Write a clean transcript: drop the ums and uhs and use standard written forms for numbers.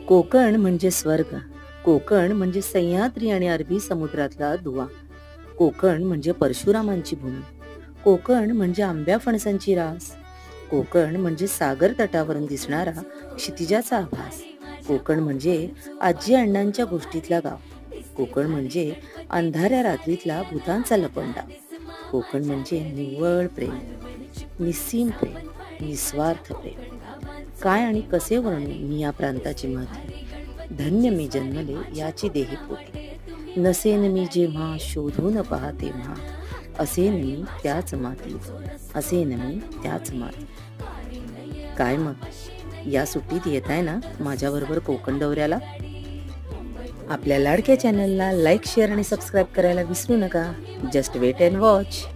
कोकण म्हणजे स्वर्ग, कोकण म्हणजे सह्याद्री आणि अरबी समुद्रातला दुवा, कोकण म्हणजे परशुरामांची भूमी, कोकण म्हणजे आंब्या फणसांची रास, कोकण म्हणजे सागर तटावरून दिसणारा क्षितिजाचा आभास, कोकण म्हणजे आजी अण्णांच्या गोष्टीतला गाव, कोकण म्हणजे अंधाऱ्या रात्रीतला भूतांचा लपंडा, कोकण म्हणजे निव्वळ प्रेम, निस्सीम प्रेम, निस्वार्थ प्रेम. काय आणि कसे वर्णू मी या प्रांताचे महत्व. धन्य मी जन्मले याची देही पोटी, नसेन मी जेव्हा शोधून पहा तेव्हा, असेन मी त्याच मातीत, असेन मी त्याच मातीत. काय मग, या सुट्टीत येत आहे ना माझ्याबरोबर कोकण दौऱ्याला? आपल्या लाडक्या चॅनलला लाईक, शेअर आणि सबस्क्राईब करायला विसरू नका. Just wait and watch.